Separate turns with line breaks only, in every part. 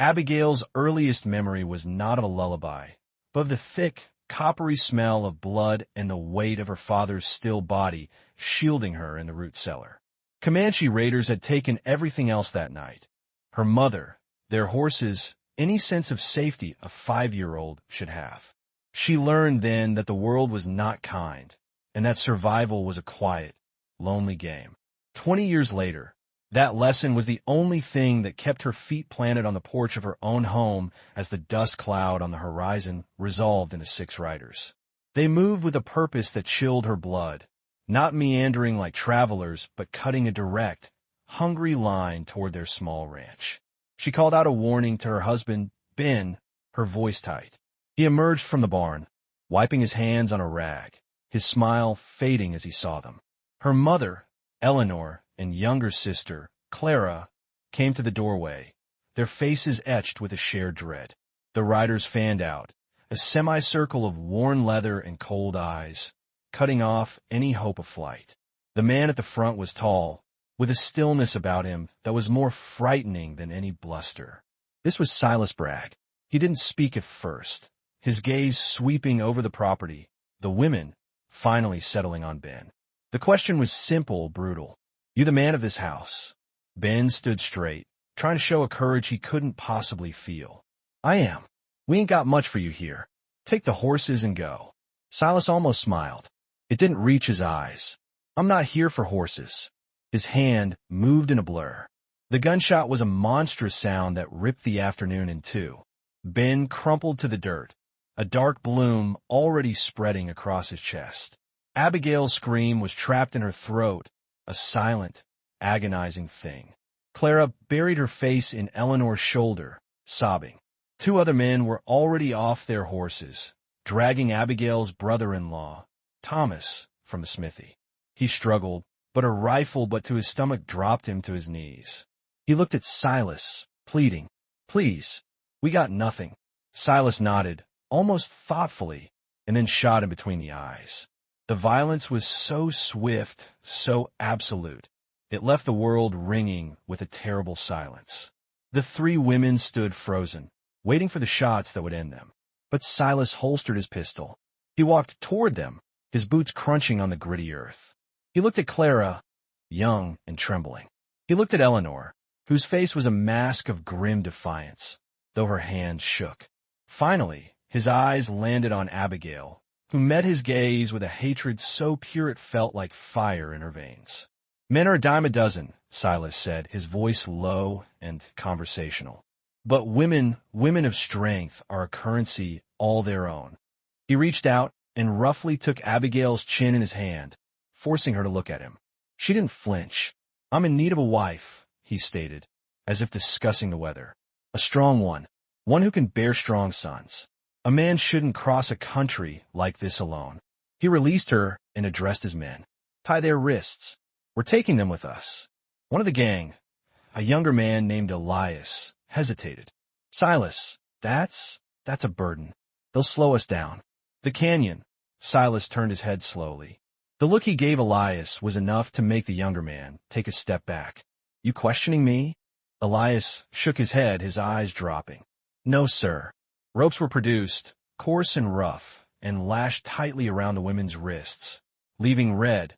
Abigail's earliest memory was not of a lullaby, but of the thick, coppery smell of blood and the weight of her father's still body shielding her in the root cellar. Comanche raiders had taken everything else that night. Her mother, their horses, any sense of safety a 5-year-old should have. She learned then that the world was not kind, and that survival was a quiet, lonely game. 20 years later, that lesson was the only thing that kept her feet planted on the porch of her own home as the dust cloud on the horizon resolved into 6 riders. They moved with a purpose that chilled her blood, not meandering like travelers, but cutting a direct, hungry line toward their small ranch. She called out a warning to her husband, Ben, her voice tight. He emerged from the barn, wiping his hands on a rag, his smile fading as he saw them. Her mother, Eleanor, and younger sister, Clara, came to the doorway, their faces etched with a shared dread. The riders fanned out, a semicircle of worn leather and cold eyes, cutting off any hope of flight. The man at the front was tall, with a stillness about him that was more frightening than any bluster. This was Silas Bragg. He didn't speak at first, his gaze sweeping over the property, the women finally settling on Ben. The question was simple, brutal. "You the man of this house?" Ben stood straight, trying to show a courage he couldn't possibly feel. "I am. We ain't got much for you here. Take the horses and go." Silas almost smiled. It didn't reach his eyes. "I'm not here for horses." His hand moved in a blur. The gunshot was a monstrous sound that ripped the afternoon in two. Ben crumpled to the dirt, a dark bloom already spreading across his chest. Abigail's scream was trapped in her throat, a silent, agonizing thing. Clara buried her face in Eleanor's shoulder, sobbing. 2 other men were already off their horses, dragging Abigail's brother-in-law, Thomas, from the smithy. He struggled, but a rifle to his stomach dropped him to his knees. He looked at Silas, pleading, "Please, we got nothing." Silas nodded, almost thoughtfully, and then shot him between the eyes. The violence was so swift, so absolute. It left the world ringing with a terrible silence. The 3 women stood frozen, waiting for the shots that would end them. But Silas holstered his pistol. He walked toward them, his boots crunching on the gritty earth. He looked at Clara, young and trembling. He looked at Eleanor, whose face was a mask of grim defiance, though her hands shook. Finally, his eyes landed on Abigail, who met his gaze with a hatred so pure it felt like fire in her veins. "Men are a dime a dozen," Silas said, his voice low and conversational. "But women of strength are a currency all their own." He reached out and roughly took Abigail's chin in his hand, forcing her to look at him. She didn't flinch. "I'm in need of a wife," he stated, as if discussing the weather. "A strong one who can bear strong sons. A man shouldn't cross a country like this alone." He released her and addressed his men. "Tie their wrists. We're taking them with us." One of the gang, a younger man named Elias, hesitated. "Silas, that's a burden. They'll slow us down." "The canyon." Silas turned his head slowly. The look he gave Elias was enough to make the younger man take a step back. "You questioning me?" Elias shook his head, his eyes dropping. "No, sir." Ropes were produced, coarse and rough, and lashed tightly around the women's wrists, leaving red,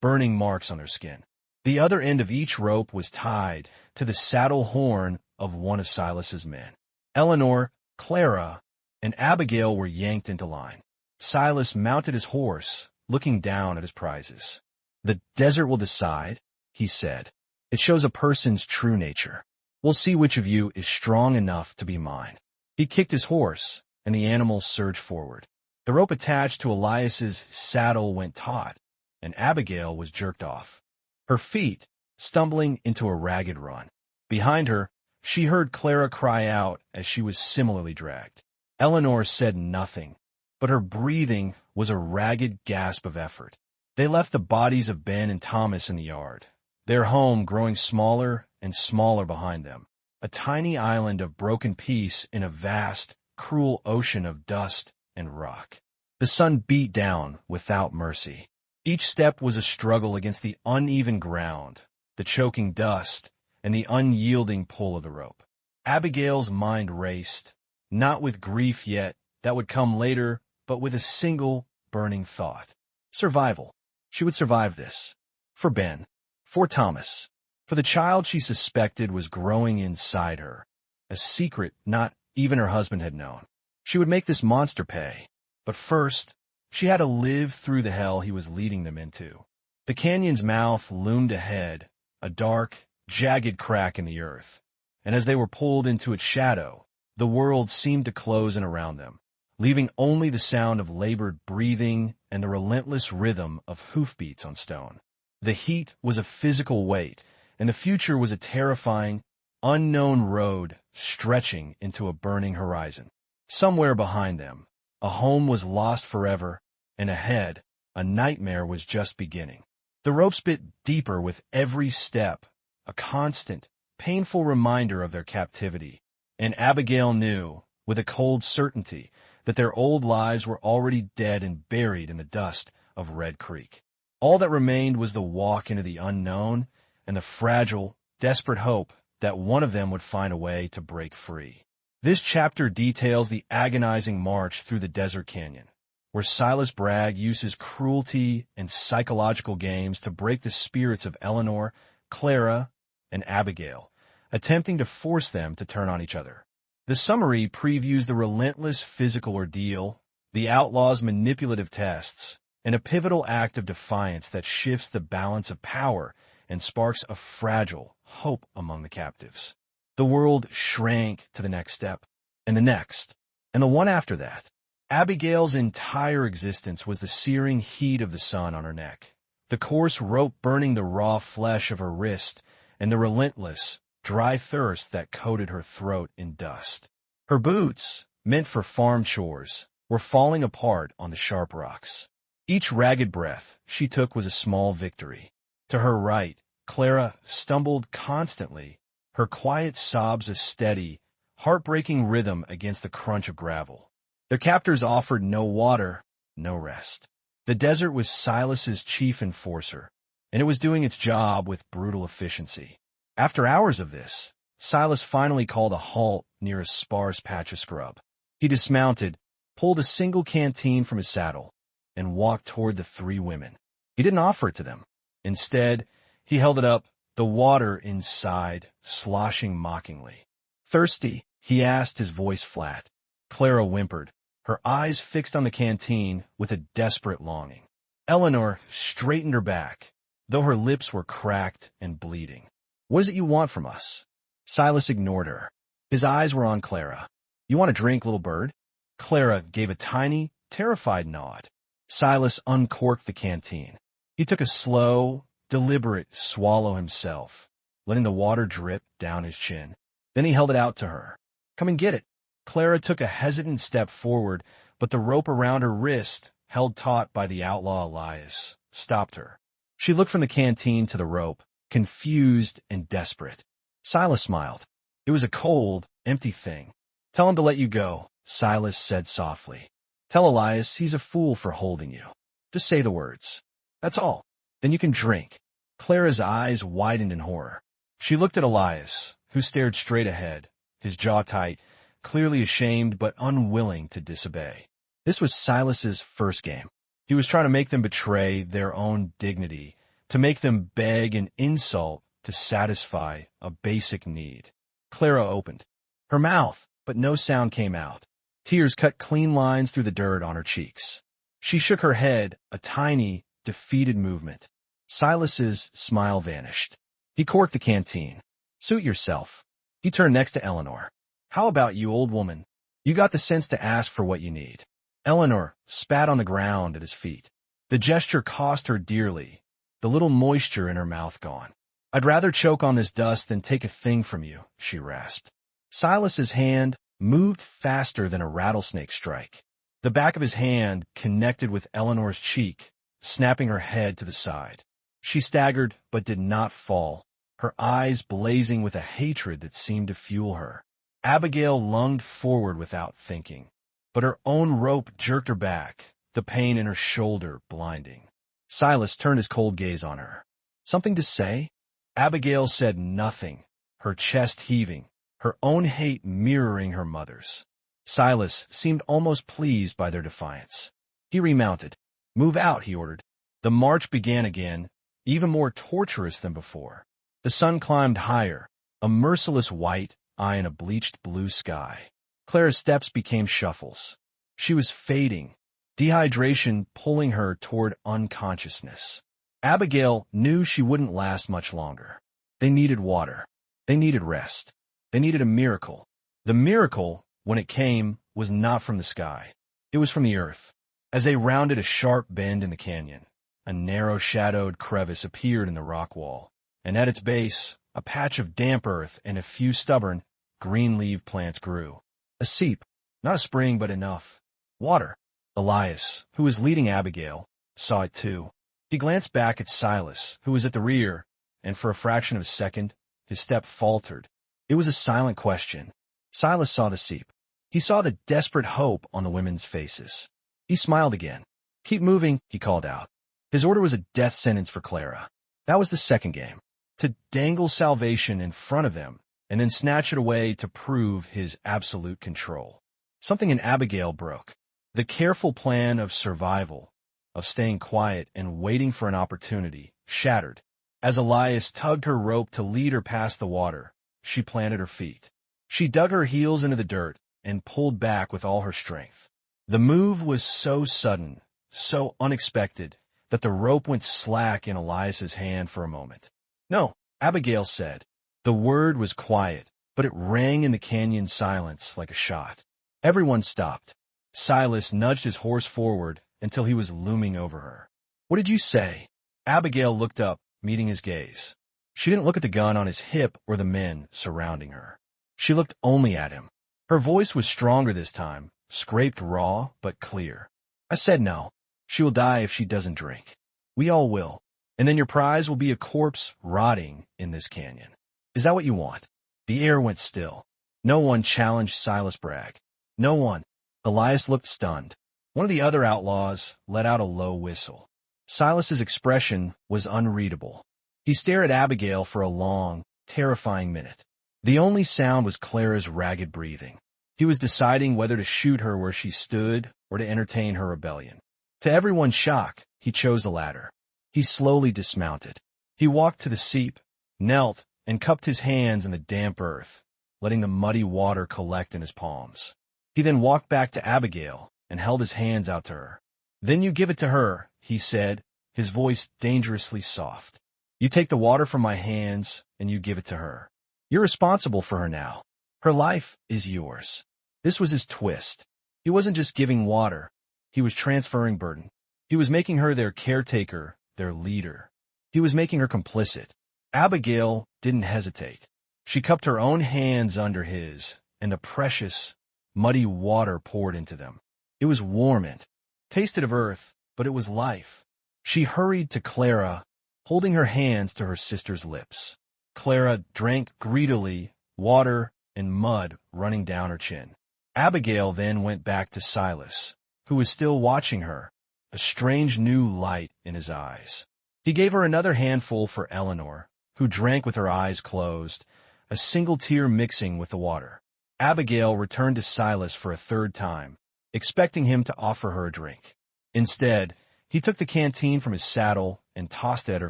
burning marks on their skin. The other end of each rope was tied to the saddle horn of one of Silas's men. Eleanor, Clara, and Abigail were yanked into line. Silas mounted his horse, looking down at his prizes. "The desert will decide," he said. "It shows a person's true nature. We'll see which of you is strong enough to be mine." He kicked his horse, and the animal surged forward. The rope attached to Elias's saddle went taut, and Abigail was jerked off, her feet stumbling into a ragged run. Behind her, she heard Clara cry out as she was similarly dragged. Eleanor said nothing, but her breathing was a ragged gasp of effort. They left the bodies of Ben and Thomas in the yard, their home growing smaller and smaller behind them, a tiny island of broken peace in a vast, cruel ocean of dust and rock. The sun beat down without mercy. Each step was a struggle against the uneven ground, the choking dust, and the unyielding pull of the rope. Abigail's mind raced, not with grief yet, that would come later, but with a single burning thought. Survival. She would survive this. For Ben. For Thomas. For the child she suspected was growing inside her. A secret not even her husband had known. She would make this monster pay. But first, she had to live through the hell he was leading them into. The canyon's mouth loomed ahead, a dark, jagged crack in the earth. And as they were pulled into its shadow, the world seemed to close in around them, leaving only the sound of labored breathing and the relentless rhythm of hoofbeats on stone. The heat was a physical weight, and the future was a terrifying, unknown road stretching into a burning horizon. Somewhere behind them, a home was lost forever, and ahead, a nightmare was just beginning. The ropes bit deeper with every step, a constant, painful reminder of their captivity, and Abigail knew, with a cold certainty, that their old lives were already dead and buried in the dust of Red Creek. All that remained was the walk into the unknown and the fragile, desperate hope that one of them would find a way to break free. This chapter details the agonizing march through the desert canyon, where Silas Bragg uses cruelty and psychological games to break the spirits of Eleanor, Clara, and Abigail, attempting to force them to turn on each other. The summary previews the relentless physical ordeal, the outlaw's manipulative tests, and a pivotal act of defiance that shifts the balance of power and sparks a fragile hope among the captives. The world shrank to the next step, and the one after that. Abigail's entire existence was the searing heat of the sun on her neck, the coarse rope burning the raw flesh of her wrist, and the relentless, dry thirst that coated her throat in dust. Her boots, meant for farm chores, were falling apart on the sharp rocks. Each ragged breath she took was a small victory. To her right, Clara stumbled constantly, her quiet sobs a steady, heartbreaking rhythm against the crunch of gravel. Their captors offered no water, no rest. The desert was Silas's chief enforcer, and it was doing its job with brutal efficiency. After hours of this, Silas finally called a halt near a sparse patch of scrub. He dismounted, pulled a single canteen from his saddle, and walked toward the three women. He didn't offer it to them. Instead, he held it up, the water inside sloshing mockingly. "Thirsty?" he asked, his voice flat. Clara whimpered, her eyes fixed on the canteen with a desperate longing. Eleanor straightened her back, though her lips were cracked and bleeding. "What is it you want from us?" Silas ignored her. His eyes were on Clara. "You want a drink, little bird?" Clara gave a tiny, terrified nod. Silas uncorked the canteen. He took a slow, deliberate swallow himself, letting the water drip down his chin. Then he held it out to her. "Come and get it." Clara took a hesitant step forward, but the rope around her wrist, held taut by the outlaw Elias, stopped her. She looked from the canteen to the rope, confused and desperate. Silas smiled. It was a cold, empty thing. "Tell him to let you go," Silas said softly. "Tell Elias he's a fool for holding you. Just say the words. That's all. Then you can drink." Clara's eyes widened in horror. She looked at Elias, who stared straight ahead, his jaw tight, clearly ashamed but unwilling to disobey. This was Silas's first game. He was trying to make them betray their own dignity, to make them beg and insult to satisfy a basic need. Clara opened her mouth, but no sound came out. Tears cut clean lines through the dirt on her cheeks. She shook her head, a tiny, defeated movement. Silas's smile vanished. He corked the canteen. "Suit yourself." He turned next to Eleanor. "How about you, old woman? You got the sense to ask for what you need." Eleanor spat on the ground at his feet. The gesture cost her dearly, the little moisture in her mouth gone. "I'd rather choke on this dust than take a thing from you," she rasped. Silas's hand moved faster than a rattlesnake strike. The back of his hand connected with Eleanor's cheek, snapping her head to the side. She staggered but did not fall, her eyes blazing with a hatred that seemed to fuel her. Abigail lunged forward without thinking, but her own rope jerked her back, the pain in her shoulder blinding. Silas turned his cold gaze on her. "Something to say?" Abigail said nothing, her chest heaving, her own hate mirroring her mother's. Silas seemed almost pleased by their defiance. He remounted. "Move out," he ordered. The march began again, even more torturous than before. The sun climbed higher, a merciless white eye in a bleached blue sky. Clara's steps became shuffles. She was fading, dehydration pulling her toward unconsciousness. Abigail knew she wouldn't last much longer. They needed water. They needed rest. They needed a miracle. The miracle, when it came, was not from the sky. It was from the earth. As they rounded a sharp bend in the canyon, a narrow shadowed crevice appeared in the rock wall, and at its base, a patch of damp earth and a few stubborn, green-leaved plants grew. A seep, not a spring but enough. Water. Elias, who was leading Abigail, saw it too. He glanced back at Silas, who was at the rear, and for a fraction of a second, his step faltered. It was a silent question. Silas saw the seep. He saw the desperate hope on the women's faces. He smiled again. "Keep moving," he called out. His order was a death sentence for Clara. That was the second game. To dangle salvation in front of them, and then snatch it away to prove his absolute control. Something in Abigail broke. The careful plan of survival, of staying quiet and waiting for an opportunity, shattered. As Elias tugged her rope to lead her past the water, she planted her feet. She dug her heels into the dirt and pulled back with all her strength. The move was so sudden, so unexpected, that the rope went slack in Elias's hand for a moment. "No," Abigail said. The word was quiet, but it rang in the canyon silence like a shot. Everyone stopped. Silas nudged his horse forward until he was looming over her. "What did you say?" Abigail looked up, meeting his gaze. She didn't look at the gun on his hip or the men surrounding her. She looked only at him. Her voice was stronger this time, scraped raw but clear. "I said no. She will die if she doesn't drink. We all will. And then your prize will be a corpse rotting in this canyon. Is that what you want?" The air went still. No one challenged Silas Bragg. No one. Elias looked stunned. One of the other outlaws let out a low whistle. Silas's expression was unreadable. He stared at Abigail for a long, terrifying minute. The only sound was Clara's ragged breathing. He was deciding whether to shoot her where she stood or to entertain her rebellion. To everyone's shock, he chose the latter. He slowly dismounted. He walked to the seep, knelt, and cupped his hands in the damp earth, letting the muddy water collect in his palms. He then walked back to Abigail and held his hands out to her. "Then you give it to her," he said, his voice dangerously soft. "You take the water from my hands and you give it to her. You're responsible for her now. Her life is yours." This was his twist. He wasn't just giving water. He was transferring burden. He was making her their caretaker, their leader. He was making her complicit. Abigail didn't hesitate. She cupped her own hands under his, and the precious, muddy water poured into them. It was warmint, tasted of earth, but it was life. She hurried to Clara, holding her hands to her sister's lips. Clara drank greedily, water and mud running down her chin. Abigail then went back to Silas, who was still watching her, a strange new light in his eyes. He gave her another handful for Eleanor, who drank with her eyes closed, a single tear mixing with the water. Abigail returned to Silas for a third time, expecting him to offer her a drink. Instead, he took the canteen from his saddle and tossed it at her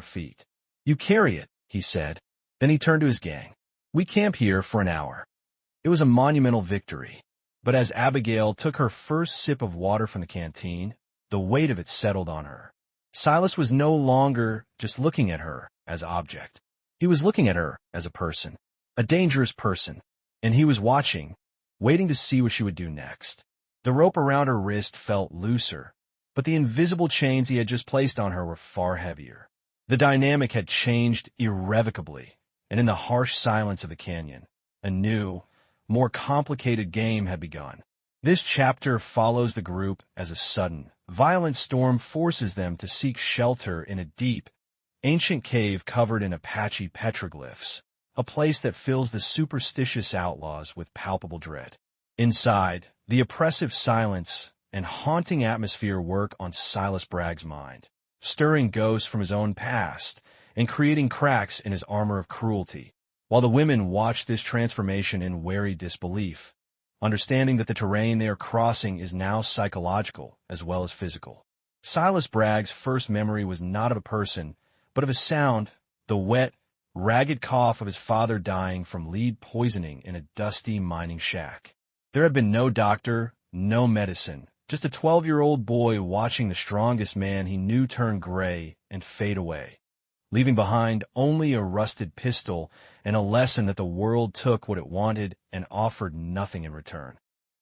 feet. "You carry it," he said. Then he turned to his gang. "We camp here for an hour." It was a monumental victory. But as Abigail took her first sip of water from the canteen, the weight of it settled on her. Silas was no longer just looking at her as object. He was looking at her as a person, a dangerous person, and he was watching, waiting to see what she would do next. The rope around her wrist felt looser, but the invisible chains he had just placed on her were far heavier. The dynamic had changed irrevocably, and in the harsh silence of the canyon, a new, more complicated game had begun. This chapter follows the group as a sudden, violent storm forces them to seek shelter in a deep, ancient cave covered in Apache petroglyphs, a place that fills the superstitious outlaws with palpable dread. Inside, the oppressive silence and haunting atmosphere work on Silas Bragg's mind, stirring ghosts from his own past and creating cracks in his armor of cruelty. while the women watched this transformation in wary disbelief, understanding that the terrain they are crossing is now psychological as well as physical. Silas Bragg's first memory was not of a person, but of a sound, the wet, ragged cough of his father dying from lead poisoning in a dusty mining shack. There had been no doctor, no medicine, just a 12-year-old boy watching the strongest man he knew turn gray and fade away, leaving behind only a rusted pistol and a lesson that the world took what it wanted and offered nothing in return.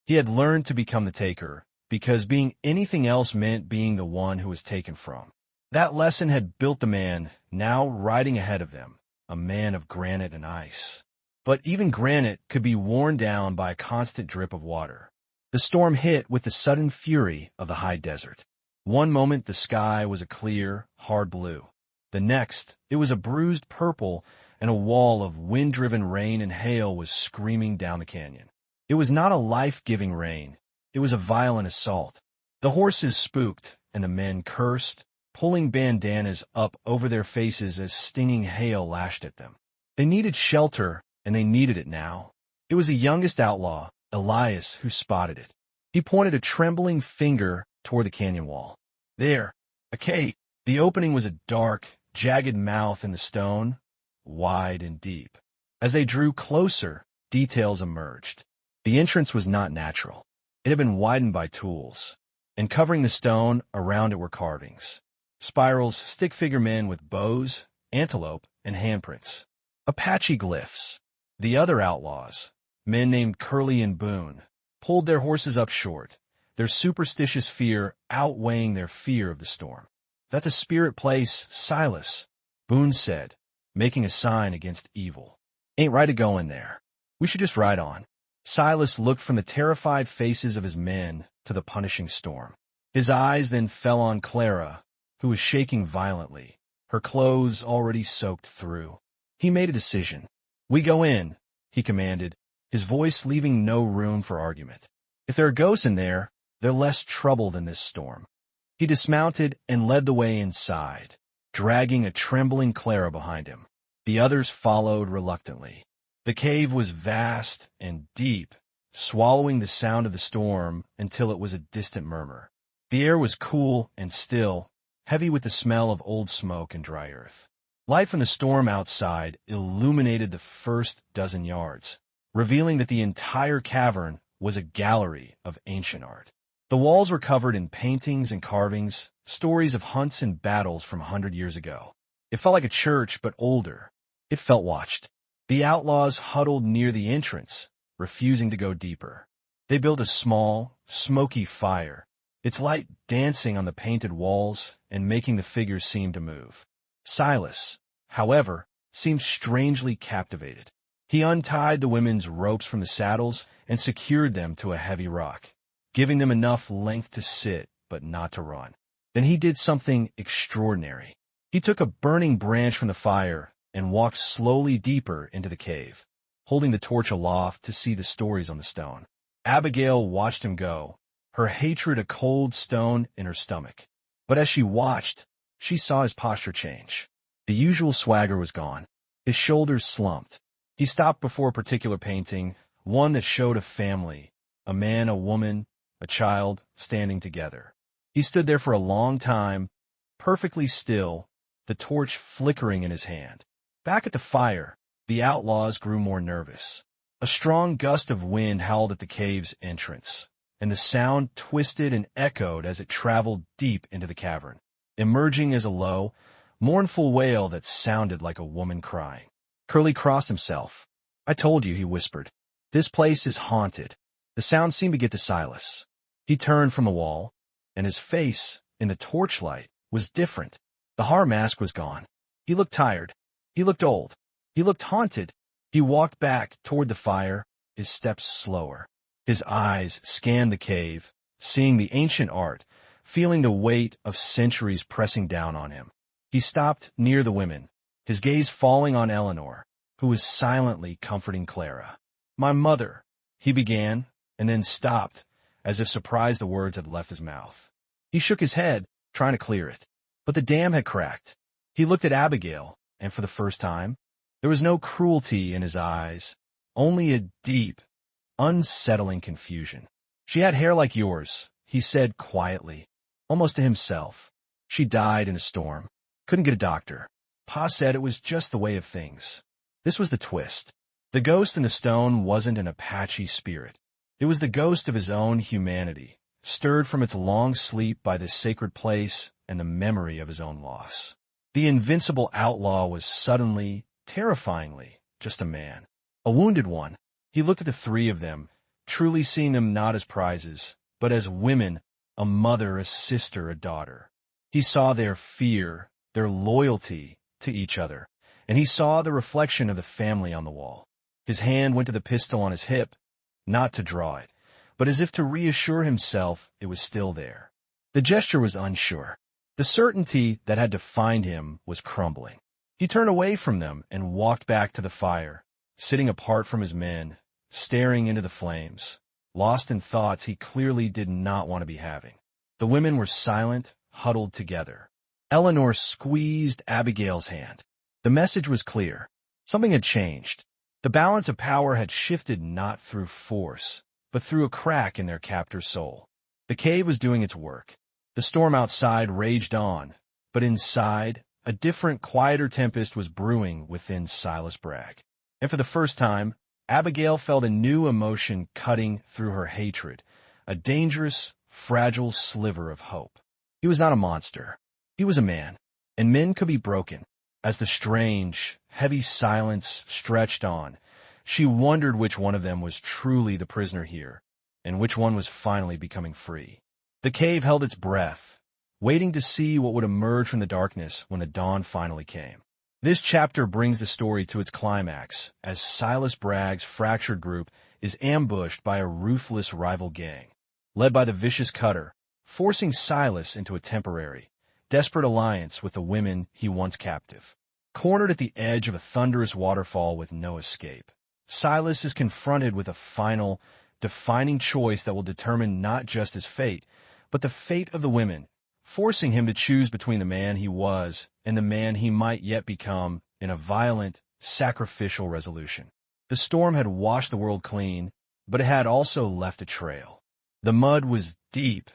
He had learned to become the taker, because being anything else meant being the one who was taken from. That lesson had built the man, now riding ahead of them, a man of granite and ice. But even granite could be worn down by a constant drip of water. The storm hit with the sudden fury of the high desert. One moment the sky was a clear, hard blue. The next, it was a bruised purple, and a wall of wind-driven rain and hail was screaming down the canyon. It was not a life-giving rain. It was a violent assault. The horses spooked, and the men cursed, pulling bandanas up over their faces as stinging hail lashed at them. They needed shelter, and they needed it now. It was the youngest outlaw, Elias, who spotted it. He pointed a trembling finger toward the canyon wall. There, a cave. The opening was a dark, jagged mouth in the stone, wide and deep. As they drew closer, details emerged. The entrance was not natural. It had been widened by tools, and covering the stone around it were carvings. Spirals, stick-figure men with bows, antelope, and handprints. Apache glyphs. The other outlaws, men named Curly and Boone, pulled their horses up short, their superstitious fear outweighing their fear of the storm. That's a spirit place, Silas, Boone said, making a sign against evil. Ain't right to go in there. We should just ride on. Silas looked from the terrified faces of his men to the punishing storm. His eyes then fell on Clara, who was shaking violently, her clothes already soaked through. He made a decision. We go in, he commanded, his voice leaving no room for argument. If there are ghosts in there, they're less trouble than this storm. He dismounted and led the way inside, dragging a trembling Clara behind him. The others followed reluctantly. The cave was vast and deep, swallowing the sound of the storm until it was a distant murmur. The air was cool and still, heavy with the smell of old smoke and dry earth. Light from the storm outside illuminated the first dozen yards, revealing that the entire cavern was a gallery of ancient art. The walls were covered in paintings and carvings, stories of hunts and battles from 100 years ago. It felt like a church, but older. It felt watched. The outlaws huddled near the entrance, refusing to go deeper. They built a small, smoky fire, its light dancing on the painted walls and making the figures seem to move. Silas, however, seemed strangely captivated. He untied the women's ropes from the saddles and secured them to a heavy rock, giving them enough length to sit but not to run. Then he did something extraordinary. He took a burning branch from the fire and walked slowly deeper into the cave, holding the torch aloft to see the stories on the stone. Abigail watched him go, her hatred a cold stone in her stomach. But as she watched, she saw his posture change. The usual swagger was gone. His shoulders slumped. He stopped before a particular painting, one that showed a family, a man, a woman, a child, standing together. He stood there for a long time, perfectly still, the torch flickering in his hand. Back at the fire, the outlaws grew more nervous. A strong gust of wind howled at the cave's entrance, and the sound twisted and echoed as it traveled deep into the cavern, emerging as a low, mournful wail that sounded like a woman crying. Curly crossed himself. I told you, he whispered. This place is haunted. The sound seemed to get to Silas. He turned from the wall, and his face, in the torchlight, was different. The horror mask was gone. He looked tired. He looked old. He looked haunted. He walked back toward the fire, his steps slower. His eyes scanned the cave, seeing the ancient art, feeling the weight of centuries pressing down on him. He stopped near the women, his gaze falling on Eleanor, who was silently comforting Clara. My mother, he began, and then stopped, as if surprised the words had left his mouth. He shook his head, trying to clear it. But the dam had cracked. He looked at Abigail, and for the first time, There was no cruelty in his eyes, only a deep, unsettling confusion. "She had hair like yours," he said quietly, almost to himself. "She died in a storm. Couldn't get a doctor. Pa said it was just the way of things." This was the twist. The ghost in the stone wasn't an Apache spirit. It was the ghost of his own humanity, stirred from its long sleep by this sacred place and the memory of his own loss. The invincible outlaw was suddenly, terrifyingly, just a man. A wounded one. He looked at the three of them, truly seeing them not as prizes, but as women, a mother, a sister, a daughter. He saw their fear, their loyalty to each other, and he saw the reflection of the family on the wall. His hand went to the pistol on his hip, not to draw it, but as if to reassure himself it was still there. The gesture was unsure. The certainty that had defined him was crumbling. He turned away from them and walked back to the fire, sitting apart from his men, staring into the flames, lost in thoughts he clearly did not want to be having. The women were silent, huddled together. Eleanor squeezed Abigail's hand. The message was clear. Something had changed. The balance of power had shifted not through force, but through a crack in their captor's soul. The cave was doing its work. The storm outside raged on, but inside, a different, quieter tempest was brewing within Silas Bragg. And for the first time, Abigail felt a new emotion cutting through her hatred, a dangerous, fragile sliver of hope. He was not a monster. He was a man, and men could be broken. As the strange, heavy silence stretched on, she wondered which one of them was truly the prisoner here, and which one was finally becoming free. The cave held its breath, waiting to see what would emerge from the darkness when the dawn finally came. This chapter brings the story to its climax as Silas Bragg's fractured group is ambushed by a ruthless rival gang, led by the vicious Cutter, forcing Silas into a temporary, desperate alliance with the women he wants captive. Cornered at the edge of a thunderous waterfall with no escape, Silas is confronted with a final, defining choice that will determine not just his fate, but the fate of the women, forcing him to choose between the man he was and the man he might yet become in a violent, sacrificial resolution. The storm had washed the world clean, but it had also left a trail. The mud was deep,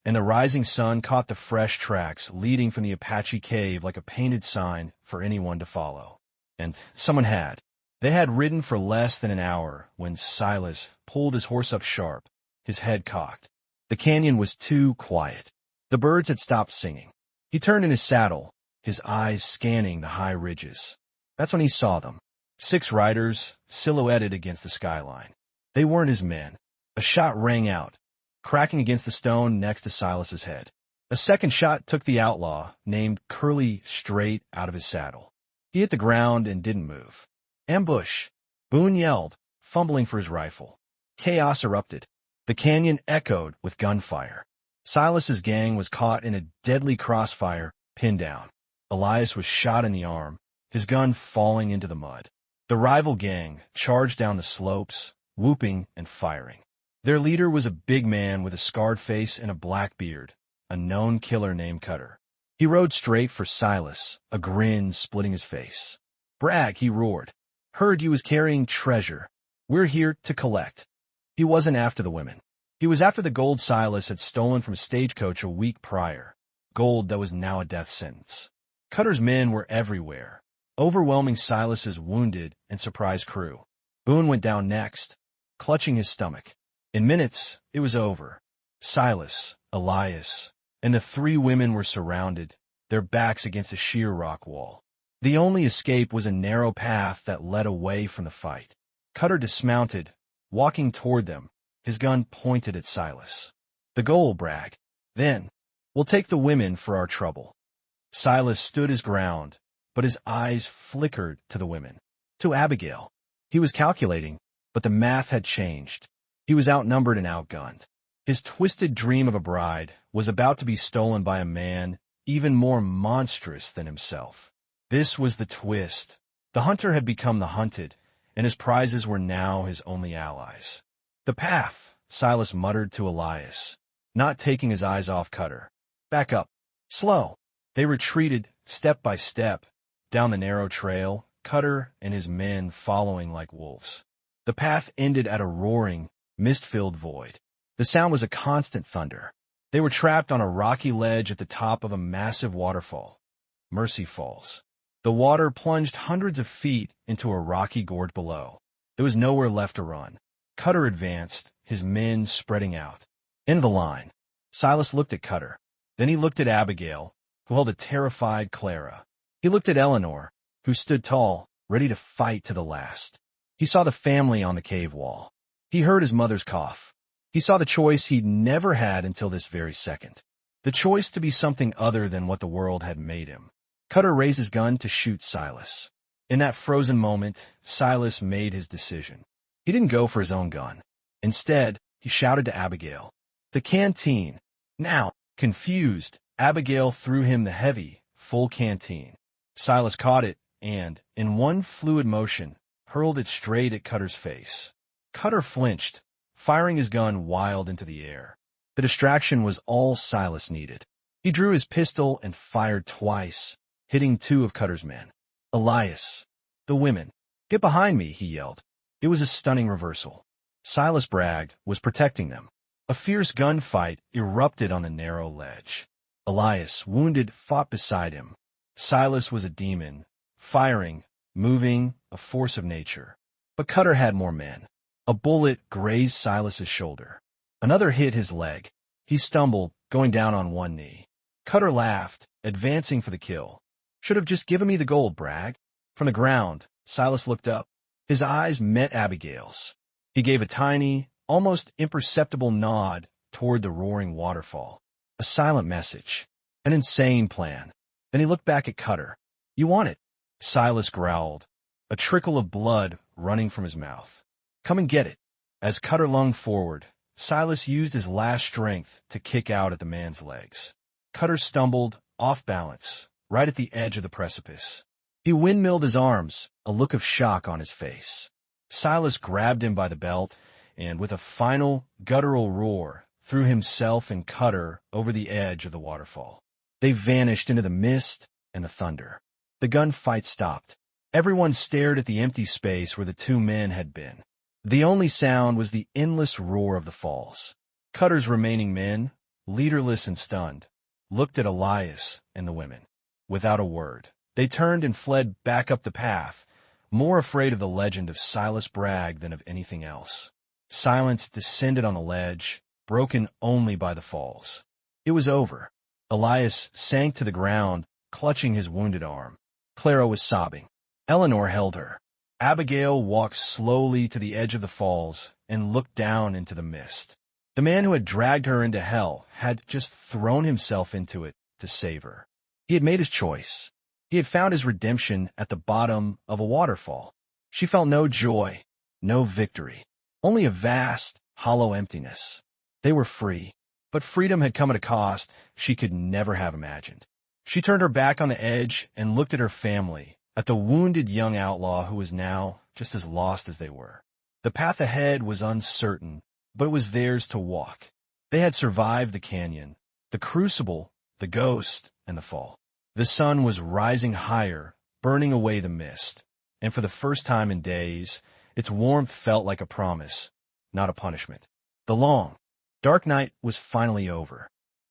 and the rising sun caught the fresh tracks leading from the Apache cave like a painted sign for anyone to follow. And someone had. They had ridden for less than an hour when Silas pulled his horse up sharp, his head cocked. The canyon was too quiet. The birds had stopped singing. He turned in his saddle, his eyes scanning the high ridges. That's when he saw them. 6 riders, silhouetted against the skyline. They weren't his men. A shot rang out, cracking against the stone next to Silas's head. A second shot took the outlaw, named Curly, straight out of his saddle. He hit the ground and didn't move. Ambush! Boone yelled, fumbling for his rifle. Chaos erupted. The canyon echoed with gunfire. Silas's gang was caught in a deadly crossfire, pinned down. Elias was shot in the arm, his gun falling into the mud. The rival gang charged down the slopes, whooping and firing. Their leader was a big man with a scarred face and a black beard, a known killer named Cutter. He rode straight for Silas, a grin splitting his face. "Bragg," he roared. "Heard you was carrying treasure. We're here to collect." He wasn't after the women. He was after the gold Silas had stolen from Stagecoach a week prior, gold that was now a death sentence. Cutter's men were everywhere, overwhelming Silas's wounded and surprised crew. Boone went down next, clutching his stomach. In minutes, it was over. Silas, Elias, and the 3 women were surrounded, their backs against a sheer rock wall. The only escape was a narrow path that led away from the fight. Cutter dismounted, walking toward them, his gun pointed at Silas. "The goal, Bragg. Then, we'll take the women for our trouble." Silas stood his ground, but his eyes flickered to the women, to Abigail. He was calculating, but the math had changed. He was outnumbered and outgunned. His twisted dream of a bride was about to be stolen by a man even more monstrous than himself. This was the twist. The hunter had become the hunted, and his prizes were now his only allies. "The path," Silas muttered to Elias, not taking his eyes off Cutter. "Back up. Slow." They retreated, step by step, down the narrow trail, Cutter and his men following like wolves. The path ended at a roaring, mist-filled void. The sound was a constant thunder. They were trapped on a rocky ledge at the top of a massive waterfall. Mercy Falls. The water plunged hundreds of feet into a rocky gorge below. There was nowhere left to run. Cutter advanced, his men spreading out. End of the line. Silas looked at Cutter. Then he looked at Abigail, who held a terrified Clara. He looked at Eleanor, who stood tall, ready to fight to the last. He saw the family on the cave wall. He heard his mother's cough. He saw the choice he'd never had until this very second. The choice to be something other than what the world had made him. Cutter raised his gun to shoot Silas. In that frozen moment, Silas made his decision. He didn't go for his own gun. Instead, he shouted to Abigail. The canteen. Now, confused, Abigail threw him the heavy, full canteen. Silas caught it and, in one fluid motion, hurled it straight at Cutter's face. Cutter flinched, firing his gun wild into the air. The distraction was all Silas needed. He drew his pistol and fired twice, hitting two of Cutter's men. Elias. The women. Get behind me, he yelled. It was a stunning reversal. Silas Bragg was protecting them. A fierce gunfight erupted on the narrow ledge. Elias, wounded, fought beside him. Silas was a demon, firing, moving, a force of nature. But Cutter had more men. A bullet grazed Silas's shoulder. Another hit his leg. He stumbled, going down on one knee. Cutter laughed, advancing for the kill. Should have just given me the gold, Bragg. From the ground, Silas looked up. His eyes met Abigail's. He gave a tiny, almost imperceptible nod toward the roaring waterfall. A silent message. An insane plan. Then he looked back at Cutter. You want it? Silas growled, a trickle of blood running from his mouth. Come and get it. As Cutter lunged forward, Silas used his last strength to kick out at the man's legs. Cutter stumbled, off balance, right at the edge of the precipice. He windmilled his arms, a look of shock on his face. Silas grabbed him by the belt and, with a final, guttural roar, threw himself and Cutter over the edge of the waterfall. They vanished into the mist and the thunder. The gunfight stopped. Everyone stared at the empty space where the two men had been. The only sound was the endless roar of the falls. Cutter's remaining men, leaderless and stunned, looked at Elias and the women. Without a word, they turned and fled back up the path, more afraid of the legend of Silas Bragg than of anything else. Silence descended on the ledge, broken only by the falls. It was over. Elias sank to the ground, clutching his wounded arm. Clara was sobbing. Eleanor held her. Abigail walked slowly to the edge of the falls and looked down into the mist. The man who had dragged her into hell had just thrown himself into it to save her. He had made his choice. He had found his redemption at the bottom of a waterfall. She felt no joy, no victory, only a vast, hollow emptiness. They were free, but freedom had come at a cost she could never have imagined. She turned her back on the edge and looked at her family, at the wounded young outlaw who was now just as lost as they were. The path ahead was uncertain, but it was theirs to walk. They had survived the canyon, the crucible, the ghost, and the fall. The sun was rising higher, burning away the mist, and for the first time in days, its warmth felt like a promise, not a punishment. The long, dark night was finally over.